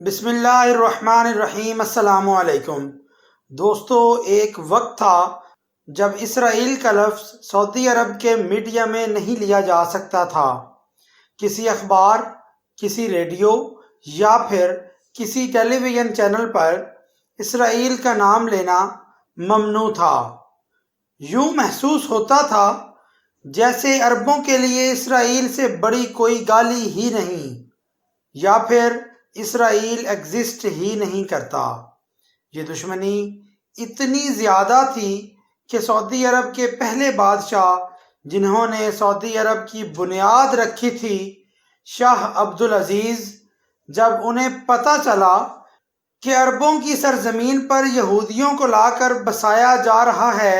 بسم اللہ الرحمن الرحیم۔ السلام علیکم دوستو، ایک وقت تھا جب اسرائیل کا لفظ سعودی عرب کے میڈیا میں نہیں لیا جا سکتا تھا۔ کسی اخبار، کسی ریڈیو یا پھر کسی ٹیلی ویژن چینل پر اسرائیل کا نام لینا ممنوع تھا۔ یوں محسوس ہوتا تھا جیسے عربوں کے لیے اسرائیل سے بڑی کوئی گالی ہی نہیں، یا پھر اسرائیل ایگزسٹ ہی نہیں کرتا۔ یہ دشمنی اتنی زیادہ تھی کہ سعودی عرب کے پہلے بادشاہ جنہوں نے سعودی عرب کی بنیاد رکھی تھی، شاہ عبدالعزیز، جب انہیں پتہ چلا کہ عربوں کی سرزمین پر یہودیوں کو لا کر بسایا جا رہا ہے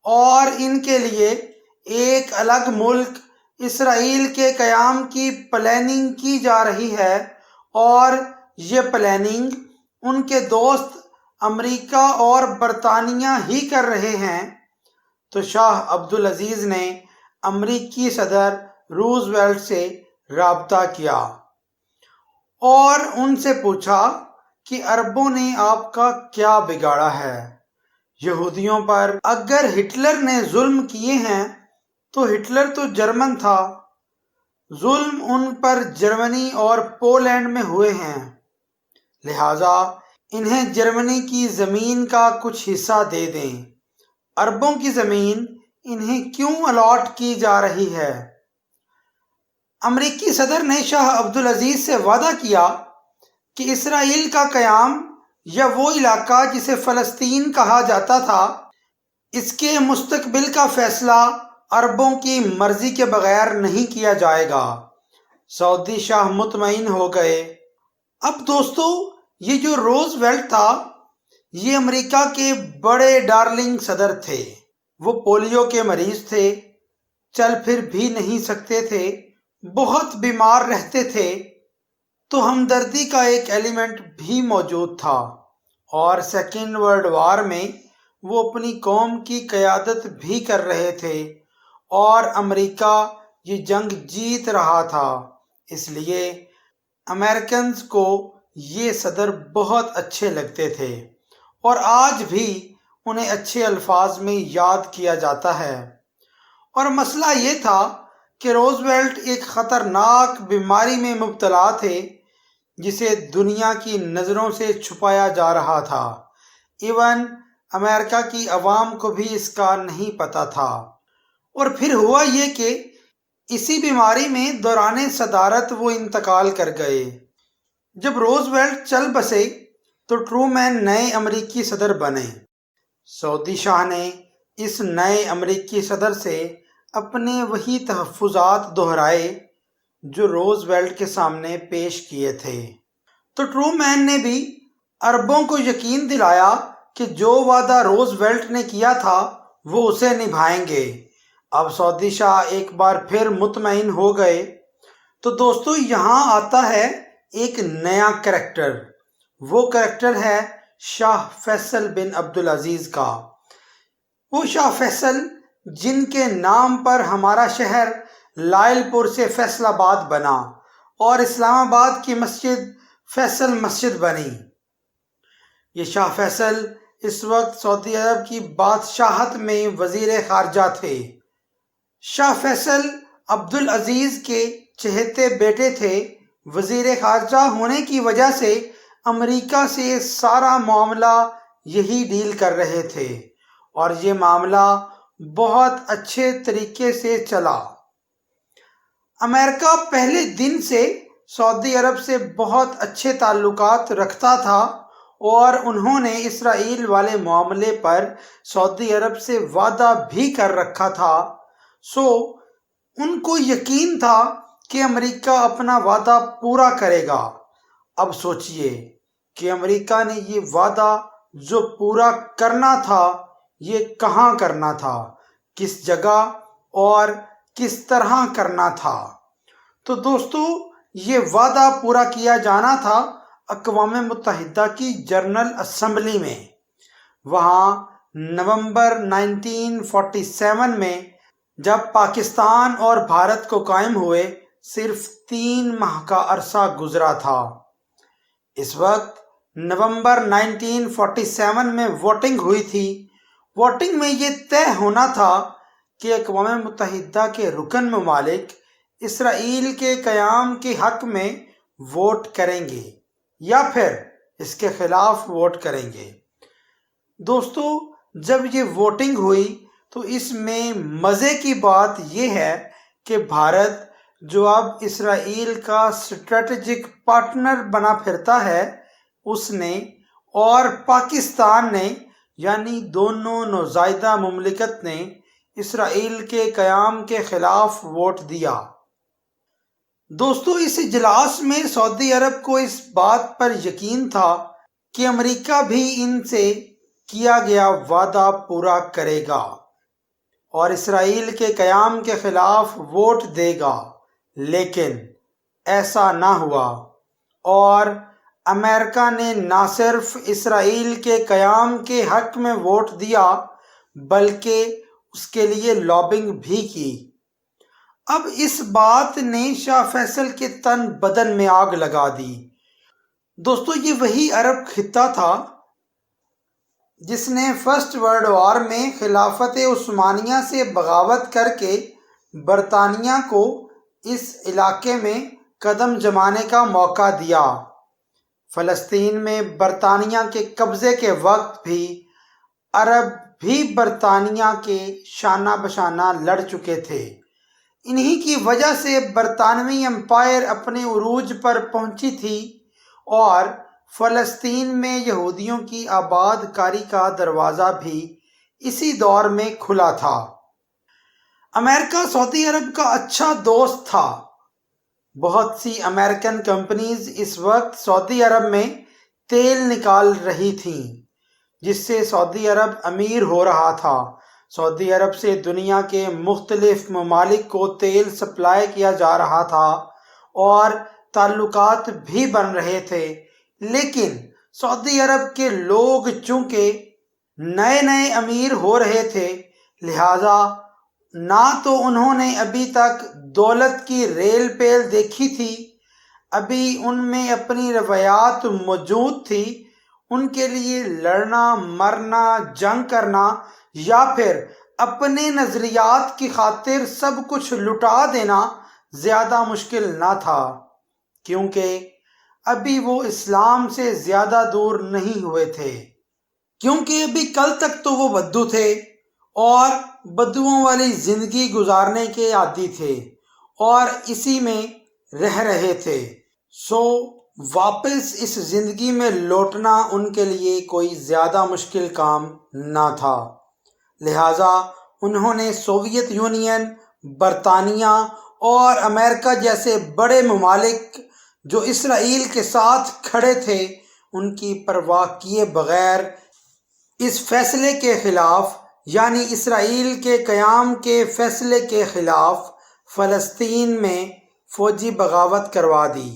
اور ان کے لیے ایک الگ ملک اسرائیل کے قیام کی پلاننگ کی جا رہی ہے، اور یہ پلاننگ ان کے دوست امریکہ اور برطانیہ ہی کر رہے ہیں، تو شاہ عبدالعزیز نے امریکی صدر روزویلٹ سے رابطہ کیا اور ان سے پوچھا کہ عربوں نے آپ کا کیا بگاڑا ہے؟ یہودیوں پر اگر ہٹلر نے ظلم کیے ہیں تو ہٹلر تو جرمن تھا، ظلم ان پر جرمنی اور پولینڈ میں ہوئے ہیں، لہٰذا انہیں جرمنی کی زمین کا کچھ حصہ دے دیں۔ عربوں کی زمین انہیں کیوں الاٹ کی جا رہی ہے؟ امریکی صدر نے شاہ عبدالعزیز سے وعدہ کیا کہ اسرائیل کا قیام یا وہ علاقہ جسے فلسطین کہا جاتا تھا، اس کے مستقبل کا فیصلہ عربوں کی مرضی کے بغیر نہیں کیا جائے گا۔ سعودی شاہ مطمئن ہو گئے۔ اب دوستو، یہ جو روزویلٹ تھا، یہ امریکہ کے بڑے ڈارلنگ صدر تھے۔ وہ پولیو کے مریض تھے، چل پھر بھی نہیں سکتے تھے، بہت بیمار رہتے تھے، تو ہمدردی کا ایک ایلیمنٹ بھی موجود تھا، اور سیکنڈ ورلڈ وار میں وہ اپنی قوم کی قیادت بھی کر رہے تھے، اور امریکہ یہ جنگ جیت رہا تھا۔ اس لیے امریکنز کو یہ صدر بہت اچھے لگتے تھے، اور آج بھی انہیں اچھے الفاظ میں یاد کیا جاتا ہے۔ اور مسئلہ یہ تھا کہ روزویلٹ ایک خطرناک بیماری میں مبتلا تھے جسے دنیا کی نظروں سے چھپایا جا رہا تھا، ایون امریکہ کی عوام کو بھی اس کا نہیں پتہ تھا۔ اور پھر ہوا یہ کہ اسی بیماری میں دوران صدارت وہ انتقال کر گئے۔ جب روزویلٹ چل بسے تو ٹرومین نئے امریکی صدر بنے۔ سعودی شاہ نے اس نئے امریکی صدر سے اپنے وہی تحفظات دہرائے جو روزویلٹ کے سامنے پیش کیے تھے، تو ٹرومین نے بھی عربوں کو یقین دلایا کہ جو وعدہ روزویلٹ نے کیا تھا وہ اسے نبھائیں گے۔ اب سعودی شاہ ایک بار پھر مطمئن ہو گئے۔ تو دوستو، یہاں آتا ہے ایک نیا کریکٹر۔ وہ کریکٹر ہے شاہ فیصل بن عبدالعزیز کا۔ وہ شاہ فیصل جن کے نام پر ہمارا شہر لائل پور سے فیصل آباد بنا اور اسلام آباد کی مسجد فیصل مسجد بنی۔ یہ شاہ فیصل اس وقت سعودی عرب کی بادشاہت میں وزیر خارجہ تھے۔ شاہ فیصل عبدالعزیز کے چہیتے بیٹے تھے۔ وزیر خارجہ ہونے کی وجہ سے امریکہ سے سارا معاملہ یہی ڈیل کر رہے تھے، اور یہ معاملہ بہت اچھے طریقے سے چلا۔ امریکہ پہلے دن سے سعودی عرب سے بہت اچھے تعلقات رکھتا تھا، اور انہوں نے اسرائیل والے معاملے پر سعودی عرب سے وعدہ بھی کر رکھا تھا، سو ان کو یقین تھا کہ امریکہ اپنا وعدہ پورا کرے گا۔ اب سوچئے کہ امریکہ نے یہ وعدہ جو پورا کرنا تھا، یہ کہاں کرنا تھا، کس جگہ اور کس طرح کرنا تھا؟ تو دوستو، یہ وعدہ پورا کیا جانا تھا اقوام متحدہ کی جنرل اسمبلی میں۔ وہاں نومبر 1947 میں جب پاکستان اور بھارت کو قائم ہوئے صرف 3 ماہ کا عرصہ گزرا تھا۔ اس وقت نومبر 1947 میں ووٹنگ ہوئی تھی۔ ووٹنگ میں یہ طے ہونا تھا کہ اقوام متحدہ کے رکن ممالک اسرائیل کے قیام کے حق میں ووٹ کریں گے یا پھر اس کے خلاف ووٹ کریں گے۔ دوستو، جب یہ ووٹنگ ہوئی تو اس میں مزے کی بات یہ ہے کہ بھارت، جو اب اسرائیل کا اسٹریٹجک پارٹنر بنا پھرتا ہے، اس نے اور پاکستان نے، یعنی دونوں نوزائیدہ مملکت نے اسرائیل کے قیام کے خلاف ووٹ دیا۔ دوستو، اس اجلاس میں سعودی عرب کو اس بات پر یقین تھا کہ امریکہ بھی ان سے کیا گیا وعدہ پورا کرے گا اور اسرائیل کے قیام کے خلاف ووٹ دے گا، لیکن ایسا نہ ہوا اور امریکہ نے نہ صرف اسرائیل کے قیام کے حق میں ووٹ دیا بلکہ اس کے لیے لابنگ بھی کی۔ اب اس بات نے شاہ فیصل کے تن بدن میں آگ لگا دی۔ دوستو، یہ وہی عرب خطہ تھا جس نے فرسٹ ورلڈ وار میں خلافت عثمانیہ سے بغاوت کر کے برطانیہ کو اس علاقے میں قدم جمانے کا موقع دیا۔ فلسطین میں برطانیہ کے قبضے کے وقت بھی عرب بھی برطانیہ کے شانہ بشانہ لڑ چکے تھے۔ انہی کی وجہ سے برطانوی امپائر اپنے عروج پر پہنچی تھی اور فلسطین میں یہودیوں کی آباد کاری کا دروازہ بھی اسی دور میں کھلا تھا۔ امریکہ سعودی عرب کا اچھا دوست تھا۔ بہت سی امریکن کمپنیز اس وقت سعودی عرب میں تیل نکال رہی تھیں، جس سے سعودی عرب امیر ہو رہا تھا۔ سعودی عرب سے دنیا کے مختلف ممالک کو تیل سپلائی کیا جا رہا تھا اور تعلقات بھی بن رہے تھے، لیکن سعودی عرب کے لوگ چونکہ نئے نئے امیر ہو رہے تھے، لہٰذا نہ تو انہوں نے ابھی تک دولت کی ریل پیل دیکھی تھی، ابھی ان میں اپنی روایات موجود تھی۔ ان کے لیے لڑنا، مرنا، جنگ کرنا یا پھر اپنے نظریات کی خاطر سب کچھ لٹا دینا زیادہ مشکل نہ تھا، کیونکہ ابھی وہ اسلام سے زیادہ دور نہیں ہوئے تھے، کیونکہ ابھی کل تک تو وہ بدو تھے اور بدوؤں والی زندگی گزارنے کے عادی تھے اور اسی میں رہ رہے تھے۔ واپس اس زندگی میں لوٹنا ان کے لیے کوئی زیادہ مشکل کام نہ تھا، لہٰذا انہوں نے سوویت یونین، برطانیہ اور امریکہ جیسے بڑے ممالک جو اسرائیل کے ساتھ کھڑے تھے، ان کی پرواہ کیے بغیر اس فیصلے کے خلاف، یعنی اسرائیل کے قیام کے فیصلے کے خلاف فلسطین میں فوجی بغاوت کروا دی۔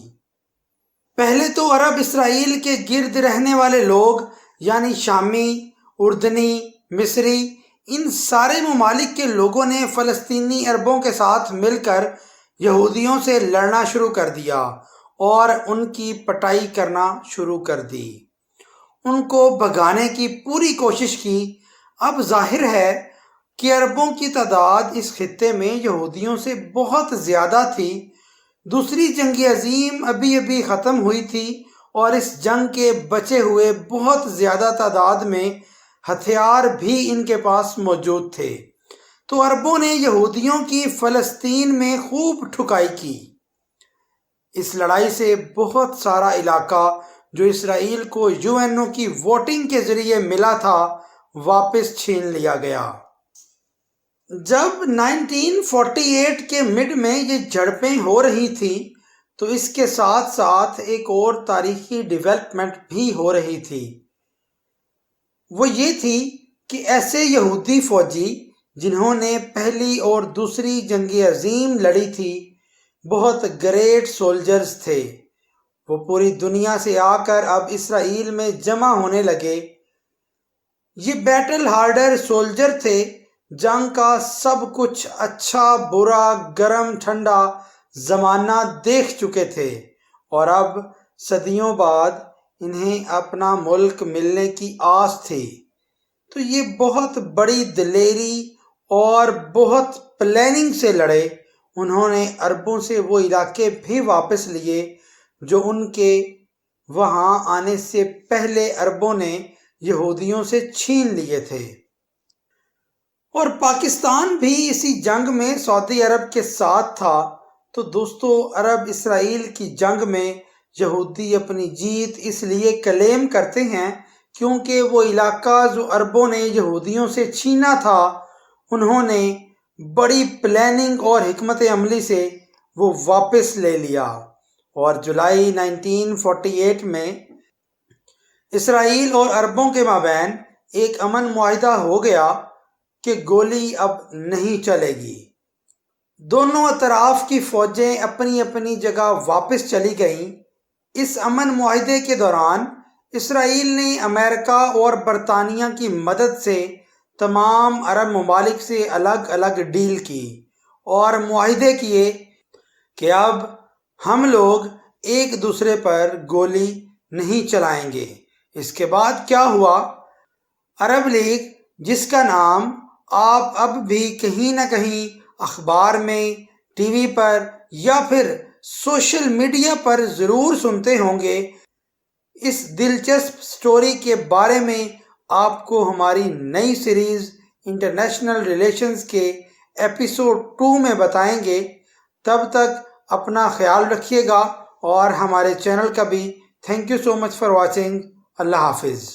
پہلے تو عرب اسرائیل کے گرد رہنے والے لوگ، یعنی شامی، اردنی، مصری، ان سارے ممالک کے لوگوں نے فلسطینی عربوں کے ساتھ مل کر یہودیوں سے لڑنا شروع کر دیا اور ان کی پٹائی کرنا شروع کر دی، ان کو بھگانے کی پوری کوشش کی۔ اب ظاہر ہے کہ عربوں کی تعداد اس خطے میں یہودیوں سے بہت زیادہ تھی۔ دوسری جنگ عظیم ابھی ابھی ختم ہوئی تھی اور اس جنگ کے بچے ہوئے بہت زیادہ تعداد میں ہتھیار بھی ان کے پاس موجود تھے، تو عربوں نے یہودیوں کی فلسطین میں خوب ٹھکائی کی۔ اس لڑائی سے بہت سارا علاقہ جو اسرائیل کو UN کی ووٹنگ کے ذریعے ملا تھا واپس چھین لیا گیا۔ جب 1948 کے مڈ میں یہ جھڑپیں ہو رہی تھیں تو اس کے ساتھ ساتھ ایک اور تاریخی ڈیولپمنٹ بھی ہو رہی تھی۔ وہ یہ تھی کہ ایسے یہودی فوجی جنہوں نے پہلی اور دوسری جنگ عظیم لڑی تھی، بہت گریٹ سولجرز تھے، وہ پوری دنیا سے آ کر اب اسرائیل میں جمع ہونے لگے۔ یہ بیٹل ہارڈر سولجر تھے، جنگ کا سب کچھ اچھا برا گرم ٹھنڈا زمانہ دیکھ چکے تھے اور اب صدیوں بعد انہیں اپنا ملک ملنے کی آس تھی، تو یہ بہت بڑی دلیری اور بہت پلاننگ سے لڑے۔ انہوں نے عربوں سے وہ علاقے بھی واپس لیے جو ان کے وہاں آنے سے پہلے عربوں نے یہودیوں سے چھین لیے تھے۔ اور پاکستان بھی اسی جنگ میں سعودی عرب کے ساتھ تھا۔ تو دوستو، عرب اسرائیل کی جنگ میں یہودی اپنی جیت اس لیے کلیم کرتے ہیں کیونکہ وہ علاقہ جو عربوں نے یہودیوں سے چھینا تھا، انہوں نے بڑی پلاننگ اور حکمت عملی سے وہ واپس لے لیا۔ اور جولائی 1948 میں اسرائیل اور عربوں کے مابین ایک امن معاہدہ ہو گیا کہ گولی اب نہیں چلے گی۔ دونوں اطراف کی فوجیں اپنی اپنی جگہ واپس چلی گئیں۔ اس امن معاہدے کے دوران اسرائیل نے امریکہ اور برطانیہ کی مدد سے تمام عرب ممالک سے الگ الگ ڈیل کی اور معاہدے کیے کہ اب ہم لوگ ایک دوسرے پر گولی نہیں چلائیں گے۔ اس کے بعد کیا ہوا؟ عرب لیگ، جس کا نام آپ اب بھی کہیں نہ کہیں اخبار میں، ٹی وی پر یا پھر سوشل میڈیا پر ضرور سنتے ہوں گے، اس دلچسپ سٹوری کے بارے میں آپ کو ہماری نئی سیریز انٹرنیشنل ریلیشنز کے ایپیسوڈ 2 میں بتائیں گے۔ تب تک اپنا خیال رکھیے گا اور ہمارے چینل کا بھی thank you so much for watching. اللہ حافظ۔